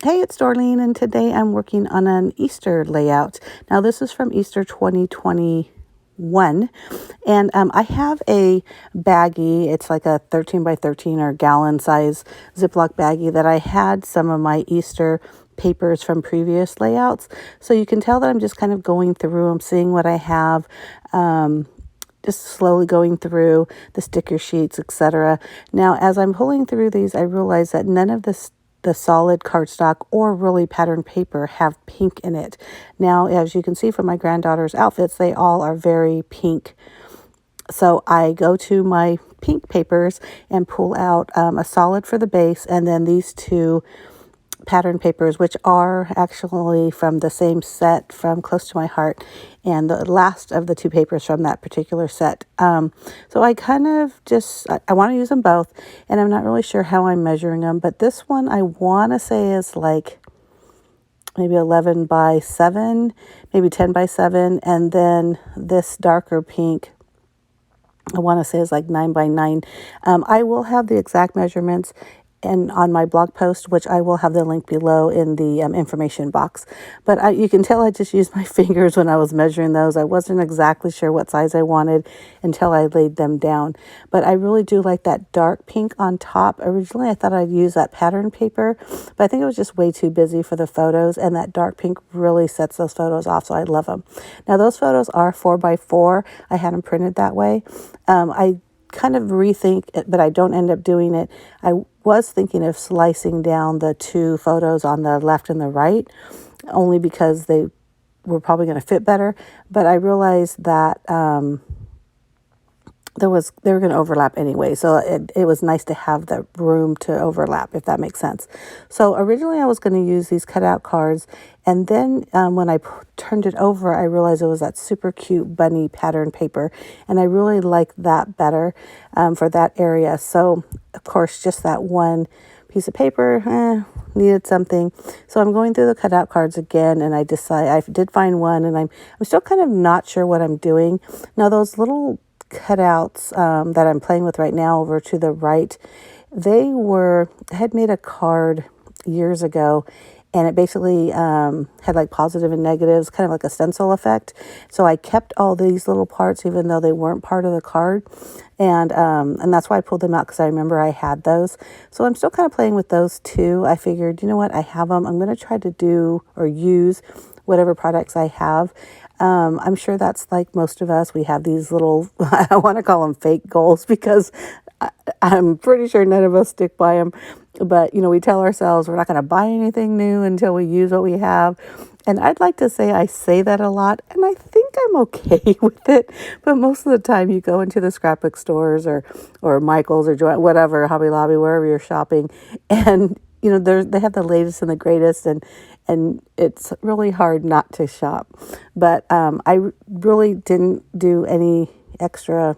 Hey, it's Darlene, and today I'm working on an Easter layout. Now, this is from Easter 2021, and I have a baggie. It's like a 13 by 13 or gallon size Ziploc baggie that I had some of my Easter papers from previous layouts. So you can tell that I'm just kind of going through, I'm seeing what I have. Just slowly going through the sticker sheets, etc. Now, as I'm pulling through these, I realize that none of the solid cardstock or really patterned paper have pink in it. Now, as you can see from my granddaughter's outfits, they all are very pink. So I go to my pink papers and pull out a solid for the base, and then these two pattern papers, which are actually from the same set from Close to My Heart, and the last of the two papers from that particular set. So I kind of I want to use them both, and I'm not really sure how I'm measuring them, but this one I want to say is like maybe 11 by 7, maybe 10 by 7, and then this darker pink I want to say is like 9 by 9. I will have the exact measurements and on my blog post, which I will have the link below in the information box. But you can tell I just used my fingers when I was measuring those. I wasn't exactly sure what size I wanted until I laid them down. But I really do like that dark pink on top. Originally, I thought I'd use that pattern paper, but I think it was just way too busy for the photos, and that dark pink really sets those photos off, so I love them. Now, those photos are 4 by 4. I had them printed that way. I kind of rethink it, but I don't end up doing it. I was thinking of slicing down the two photos on the left and the right, only because they were probably going to fit better. But I realized that they were going to overlap anyway, so it was nice to have the room to overlap, if that makes sense. So originally I was going to use these cutout cards, and then when I turned it over, I realized it was that super cute bunny pattern paper, and I really like that better for that area. So of course, just that one piece of paper needed something, so I'm going through the cutout cards again, and I did find one, and I'm still kind of not sure what I'm doing now. Those little cutouts that I'm playing with right now over to the right, I had made a card years ago, and it basically had like positive and negatives, kind of like a stencil effect. So I kept all these little parts even though they weren't part of the card, and that's why I pulled them out, because I remember I had those. So I'm still kind of playing with those too. I figured, you know what, I have them. I'm going to try to do or use whatever products I have. I'm sure that's like most of us. We have these little, I want to call them fake goals, because I'm pretty sure none of us stick by them. But, we tell ourselves we're not going to buy anything new until we use what we have. And I'd like to say I say that a lot, and I think I'm okay with it. But most of the time you go into the scrapbook stores or Michael's or whatever, Hobby Lobby, wherever you're shopping, and they have the latest and the greatest, and it's really hard not to shop. But I really didn't do any extra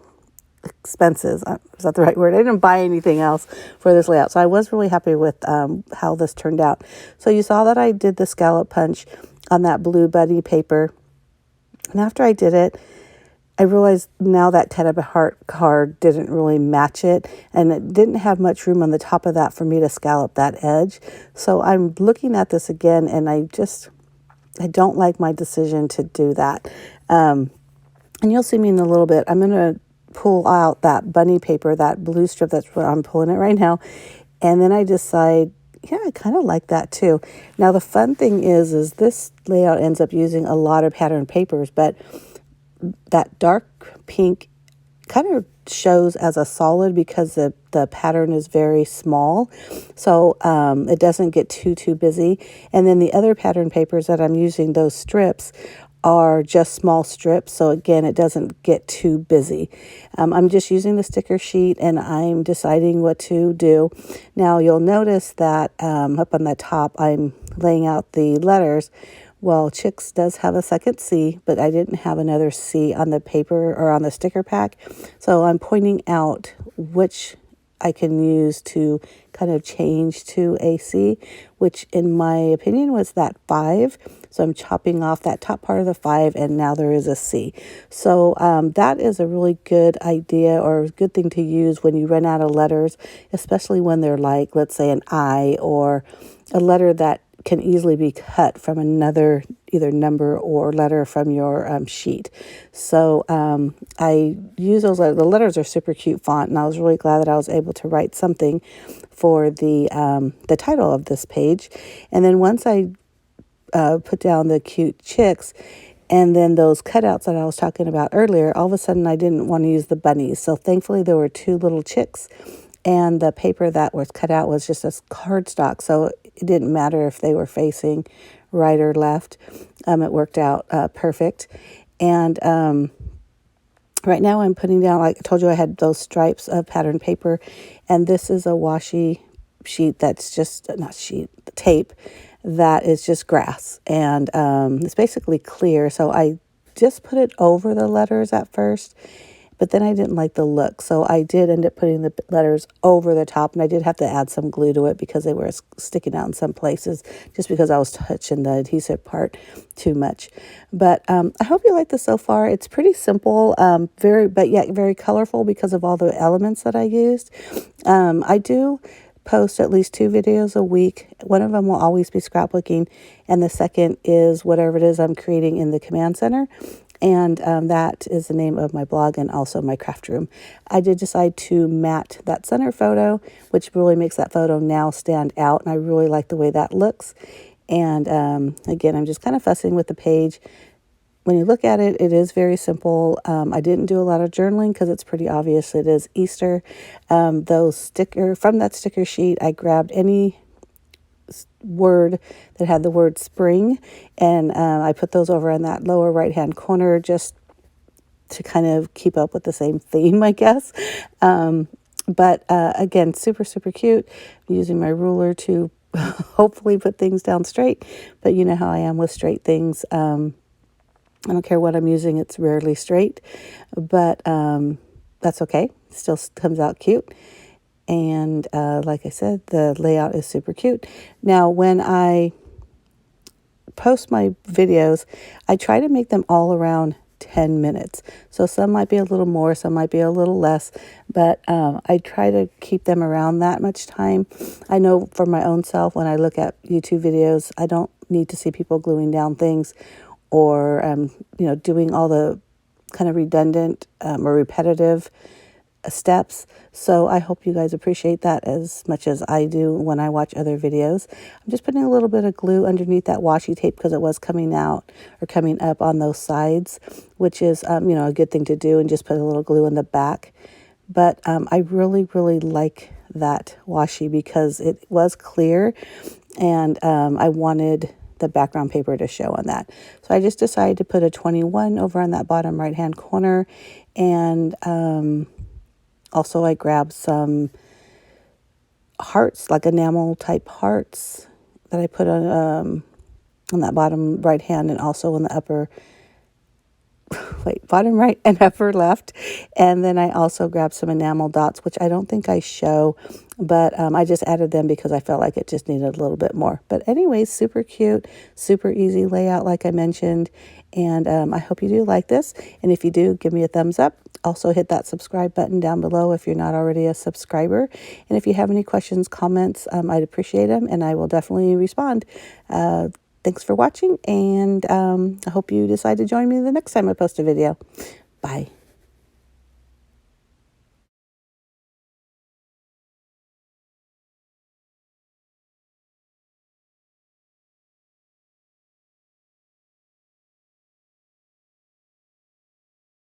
expenses. Is that the right word? I didn't buy anything else for this layout, so I was really happy with how this turned out. So you saw that I did the scallop punch on that blue buddy paper, and after I did it, I realized now that cut up a heart card didn't really match it, and it didn't have much room on the top of that for me to scallop that edge. So I'm looking at this again, and I don't like my decision to do that. And you'll see me in a little bit. I'm going to pull out that bunny paper, that blue strip. That's what I'm pulling it right now. And then I decide, yeah, I kind of like that too. Now, the fun thing is this layout ends up using a lot of pattern papers, but that dark pink kind of shows as a solid because the pattern is very small, so it doesn't get too busy. And then the other pattern papers that I'm using, those strips, are just small strips, so again, it doesn't get too busy. I'm just using the sticker sheet, and I'm deciding what to do. Now you'll notice that up on the top I'm laying out the letters. Well, Chicks does have a second C, but I didn't have another C on the paper or on the sticker pack. So I'm pointing out which I can use to kind of change to a C, which in my opinion was that 5. So I'm chopping off that top part of the 5, and now there is a C. So that is a really good idea, or a good thing to use when you run out of letters, especially when they're like, let's say, an I or a letter that can easily be cut from another either number or letter from your sheet. So I use those letters. The letters are super cute font, and I was really glad that I was able to write something for the title of this page. And then once I put down the cute chicks, and then those cutouts that I was talking about earlier, all of a sudden I didn't want to use the bunnies. So thankfully there were two little chicks, and the paper that was cut out was just a cardstock. So it didn't matter if they were facing right or left. It worked out perfect. And right now I'm putting down, like I told you, I had those stripes of pattern paper, and this is a washi sheet that's just, not sheet, tape that is just grass, and it's basically clear. So I just put it over the letters at first, but then I didn't like the look, so I did end up putting the letters over the top, and I did have to add some glue to it because they were sticking out in some places just because I was touching the adhesive part too much. But I hope you like this so far. It's pretty simple, but yet very colorful because of all the elements that I used. I do post at least 2 videos a week. One of them will always be scrapbooking, and the second is whatever it is I'm creating in the command center. And that is the name of my blog and also my craft room. I did decide to matte that center photo, which really makes that photo now stand out, and I really like the way that looks. And again, I'm just kind of fussing with the page. When you look at it, it is very simple. I didn't do a lot of journaling because it's pretty obvious it is Easter. From that sticker sheet, I grabbed any word that had the word spring, and I put those over in that lower right hand corner just to kind of keep up with the same theme, I guess. But again, super, super cute. I'm using my ruler to hopefully put things down straight, but you know how I am with straight things. I don't care what I'm using, it's rarely straight, but that's okay. Still comes out cute. And like I said, the layout is super cute. Now, when I post my videos, I try to make them all around 10 minutes. So some might be a little more, some might be a little less, but I try to keep them around that much time. I know for my own self, when I look at YouTube videos, I don't need to see people gluing down things or, doing all the kind of redundant or repetitive steps. So I hope you guys appreciate that as much as I do when I watch other videos. I'm just putting a little bit of glue underneath that washi tape because it was coming out or coming up on those sides, which is, a good thing to do, and just put a little glue in the back. But I really, really like that washi because it was clear, and I wanted the background paper to show on that. So I just decided to put a 21 over on that bottom right hand corner, and also I grabbed some hearts, like enamel type hearts, that I put on that bottom right hand and also on the upper bottom right and upper left. And then I also grabbed some enamel dots, which I don't think I show, but I just added them because I felt like it just needed a little bit more. But anyways, super cute, super easy layout, like I mentioned. And I hope you do like this. And if you do, give me a thumbs up. Also hit that subscribe button down below if you're not already a subscriber. And if you have any questions, comments, I'd appreciate them, and I will definitely respond. Thanks for watching, and I hope you decide to join me the next time I post a video. Bye.